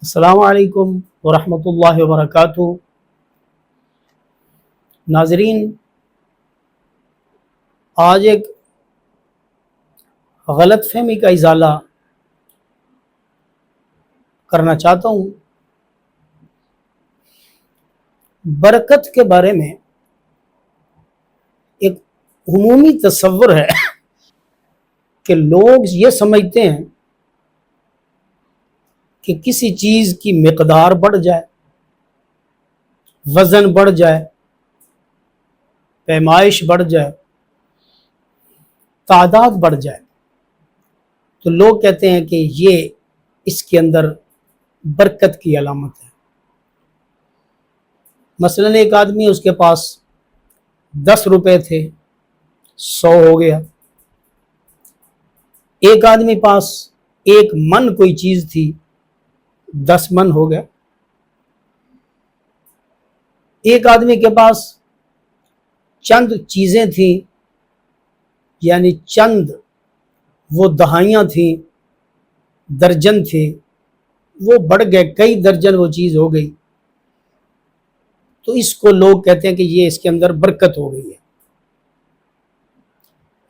السلام علیکم ورحمۃ اللہ وبرکاتہ۔ ناظرین، آج ایک غلط فہمی کا ازالہ کرنا چاہتا ہوں۔ برکت کے بارے میں ایک عمومی تصور ہے کہ لوگ یہ سمجھتے ہیں کہ کسی چیز کی مقدار بڑھ جائے، وزن بڑھ جائے، پیمائش بڑھ جائے، تعداد بڑھ جائے تو لوگ کہتے ہیں کہ یہ اس کے اندر برکت کی علامت ہے۔ مثلاً ایک آدمی، اس کے پاس 10 روپے تھے، 100 ہو گیا۔ ایک آدمی پاس 1 من کوئی چیز تھی، 10 من ہو گیا۔ ایک آدمی کے پاس چند چیزیں تھیں، یعنی چند وہ دہائیاں تھیں، درجن تھے، وہ بڑھ گئے، کئی درجن وہ چیز ہو گئی، تو اس کو لوگ کہتے ہیں کہ یہ اس کے اندر برکت ہو گئی ہے۔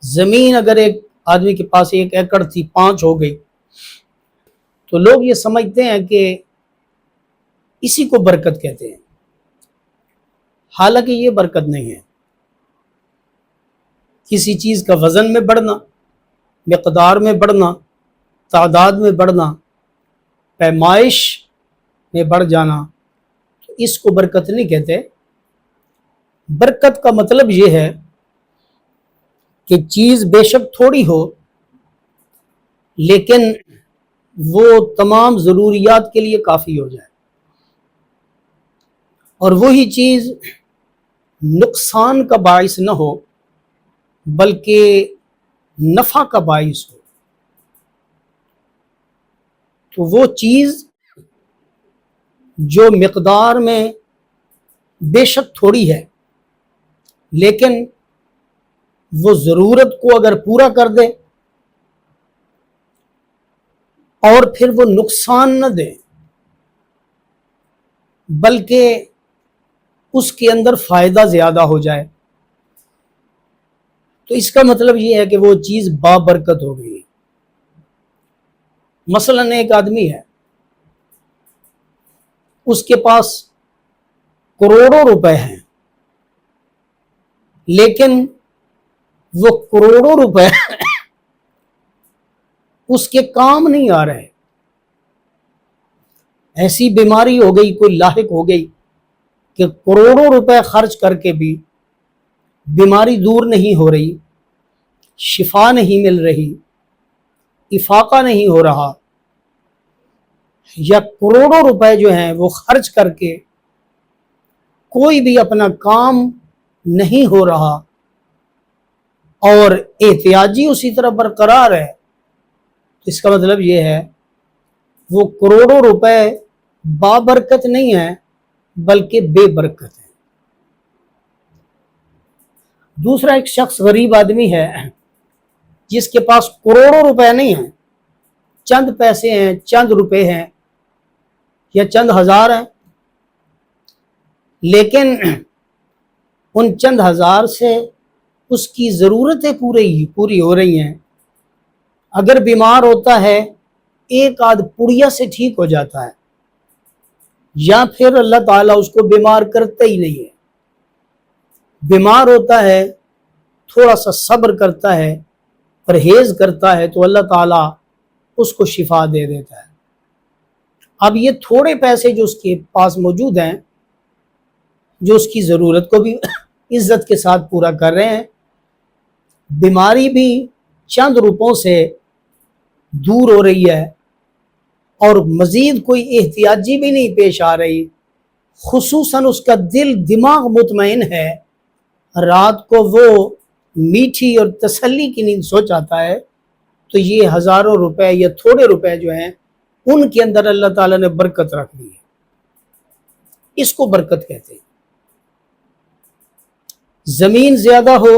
زمین اگر ایک آدمی کے پاس 1 ایکڑ تھی، 5 ہو گئی، تو لوگ یہ سمجھتے ہیں کہ اسی کو برکت کہتے ہیں، حالانکہ یہ برکت نہیں ہے۔ کسی چیز کا وزن میں بڑھنا، مقدار میں بڑھنا، تعداد میں بڑھنا، پیمائش میں بڑھ جانا، تو اس کو برکت نہیں کہتے۔ برکت کا مطلب یہ ہے کہ چیز بے شک تھوڑی ہو لیکن وہ تمام ضروریات کے لیے کافی ہو جائے، اور وہی چیز نقصان کا باعث نہ ہو بلکہ نفع کا باعث ہو، تو وہ چیز جو مقدار میں بے شک تھوڑی ہے لیکن وہ ضرورت کو اگر پورا کر دے اور پھر وہ نقصان نہ دے بلکہ اس کے اندر فائدہ زیادہ ہو جائے، تو اس کا مطلب یہ ہے کہ وہ چیز بابرکت ہو گئی۔ مثلاً ایک آدمی ہے، اس کے پاس کروڑوں روپے ہیں لیکن وہ کروڑوں روپے اس کے کام نہیں آ رہے، ایسی بیماری ہو گئی، کوئی لاحق ہو گئی کہ کروڑوں روپے خرچ کر کے بھی بیماری دور نہیں ہو رہی، شفا نہیں مل رہی، افاقہ نہیں ہو رہا، یا کروڑوں روپے جو ہیں وہ خرچ کر کے کوئی بھی اپنا کام نہیں ہو رہا اور احتیاجی اسی طرح برقرار ہے، تو اس کا مطلب یہ ہے وہ کروڑوں روپے بابرکت نہیں ہیں بلکہ بے برکت ہے۔ دوسرا ایک شخص غریب آدمی ہے جس کے پاس کروڑوں روپے نہیں ہیں، چند پیسے ہیں، چند روپے ہیں یا چند ہزار ہیں، لیکن ان چند ہزار سے اس کی ضرورتیں پوری ہو رہی ہیں۔ اگر بیمار ہوتا ہے، ایک آدھ پڑیا سے ٹھیک ہو جاتا ہے، یا پھر اللہ تعالیٰ اس کو بیمار کرتا ہی نہیں ہے۔ بیمار ہوتا ہے، تھوڑا سا صبر کرتا ہے، پرہیز کرتا ہے تو اللہ تعالیٰ اس کو شفا دے دیتا ہے۔ اب یہ تھوڑے پیسے جو اس کے پاس موجود ہیں، جو اس کی ضرورت کو بھی عزت کے ساتھ پورا کر رہے ہیں، بیماری بھی چند روپوں سے دور ہو رہی ہے، اور مزید کوئی احتیاجی بھی نہیں پیش آ رہی، خصوصاً اس کا دل دماغ مطمئن ہے، رات کو وہ میٹھی اور تسلی کی نیند سو جاتا ہے، تو یہ ہزاروں روپے یا تھوڑے روپے جو ہیں ان کے اندر اللہ تعالیٰ نے برکت رکھ دی ہے۔ اس کو برکت کہتے ہیں۔ زمین زیادہ ہو،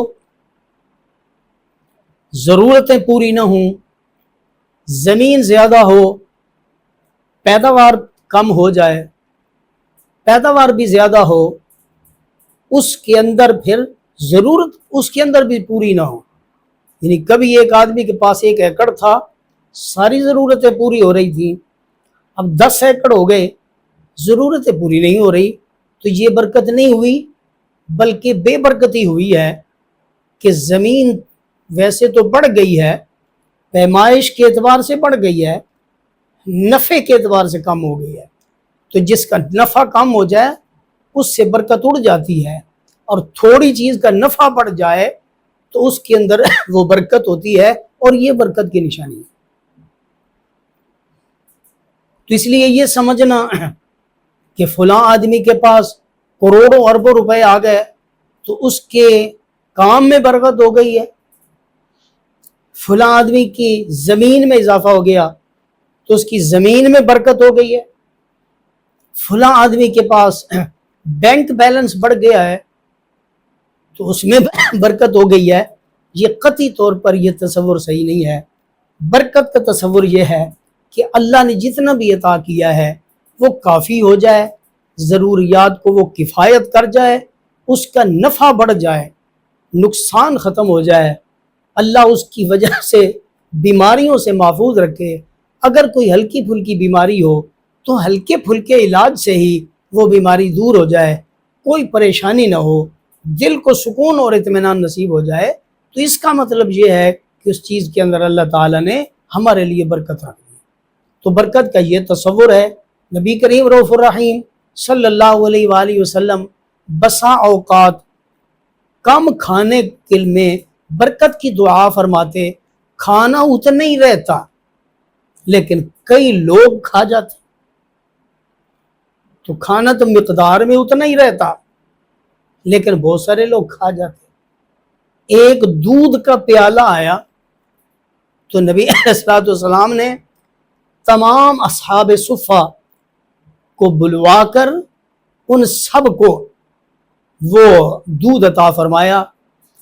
ضرورتیں پوری نہ ہوں، زمین زیادہ ہو، پیداوار کم ہو جائے، پیداوار بھی زیادہ ہو، اس کے اندر پھر ضرورت اس کے اندر بھی پوری نہ ہو. یعنی کبھی ایک آدمی کے پاس 1 ایکڑ تھا، ساری ضرورتیں پوری ہو رہی تھیں، اب 10 ایکڑ ہو گئے، ضرورتیں پوری نہیں ہو رہی، تو یہ برکت نہیں ہوئی بلکہ بے برکتی ہوئی ہے کہ زمین ویسے تو بڑھ گئی ہے، پیمائش کے اعتبار سے بڑھ گئی ہے، نفع کے اعتبار سے کم ہو گئی ہے. تو جس کا نفع کم ہو جائے اس سے برکت اڑ جاتی ہے، اور تھوڑی چیز کا نفع بڑھ جائے تو اس کے اندر وہ برکت ہوتی ہے، اور یہ برکت کی نشانی ہے. تو اس لیے یہ سمجھنا کہ فلاں آدمی کے پاس کروڑوں اربوں روپے آ گئے تو اس کے کام میں برکت ہو گئی ہے، فلاں آدمی کی زمین میں اضافہ ہو گیا تو اس کی زمین میں برکت ہو گئی ہے، فلاں آدمی کے پاس بینک بیلنس بڑھ گیا ہے تو اس میں برکت ہو گئی ہے. یہ قطعی طور پر یہ تصور صحیح نہیں ہے. برکت کا تصور یہ ہے کہ اللہ نے جتنا بھی عطا کیا ہے وہ کافی ہو جائے، ضروریات کو وہ کفایت کر جائے، اس کا نفع بڑھ جائے، نقصان ختم ہو جائے، اللہ اس کی وجہ سے بیماریوں سے محفوظ رکھے. اگر کوئی ہلکی پھلکی بیماری ہو تو ہلکے پھلکے علاج سے ہی وہ بیماری دور ہو جائے، کوئی پریشانی نہ ہو، دل کو سکون اور اطمینان نصیب ہو جائے، تو اس کا مطلب یہ ہے کہ اس چیز کے اندر اللہ تعالیٰ نے ہمارے لیے برکت رکھ دی. تو برکت کا یہ تصور ہے. نبی کریم رؤوف الرحیم صلی اللہ علیہ وآلہ وسلم بسا اوقات کم کھانے میں برکت کی دعا فرماتے. کھانا اتنا ہی رہتا لیکن کئی لوگ کھا جاتے، تو کھانا تو مقدار میں اتنا ہی رہتا لیکن بہت سارے لوگ کھا جاتے. ایک دودھ کا پیالہ آیا تو نبی علیہ السلام نے تمام اصحاب صفہ کو بلوا کر ان سب کو وہ دودھ عطا فرمایا،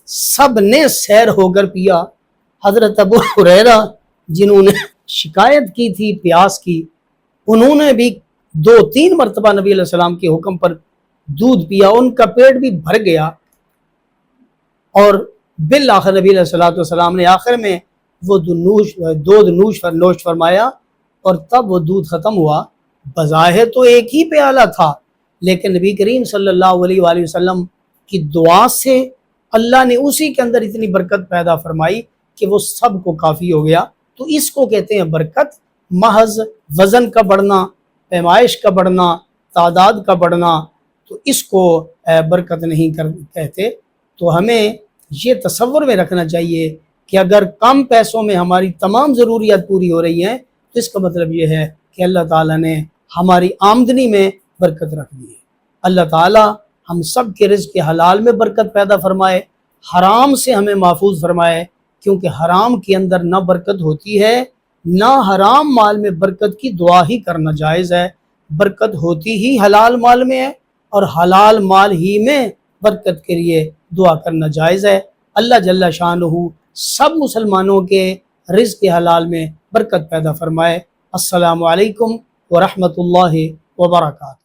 سب نے سیر ہو کر پیا. حضرت ابو ہریرہ جنہوں نے شکایت کی تھی پیاس کی، انہوں نے بھی 2-3 مرتبہ نبی علیہ السلام کے حکم پر دودھ پیا، ان کا پیٹ بھی بھر گیا، اور بالآخر نبی علیہ السلام نے آخر میں وہ دودھ نوش فرمایا، اور تب وہ دودھ ختم ہوا. بظاہر تو ایک ہی پیالہ تھا لیکن نبی کریم صلی اللہ علیہ وآلہ وسلم کی دعا سے اللہ نے اسی کے اندر اتنی برکت پیدا فرمائی کہ وہ سب کو کافی ہو گیا. تو اس کو کہتے ہیں برکت. محض وزن کا بڑھنا، پیمائش کا بڑھنا، تعداد کا بڑھنا، تو اس کو برکت نہیں کہتے. تو ہمیں یہ تصور میں رکھنا چاہیے کہ اگر کم پیسوں میں ہماری تمام ضروریات پوری ہو رہی ہیں تو اس کا مطلب یہ ہے کہ اللہ تعالیٰ نے ہماری آمدنی میں برکت رکھ دی ہے. اللہ تعالیٰ ہم سب کے رزق کے حلال میں برکت پیدا فرمائے، حرام سے ہمیں محفوظ فرمائے، کیونکہ حرام کے اندر نہ برکت ہوتی ہے، نہ حرام مال میں برکت کی دعا ہی کرنا جائز ہے. برکت ہوتی ہی حلال مال میں ہے، اور حلال مال ہی میں برکت کے لیے دعا کرنا جائز ہے. اللہ جل شانہ سب مسلمانوں کے رزق حلال میں برکت پیدا فرمائے. السلام علیکم ورحمۃ اللہ وبرکاتہ.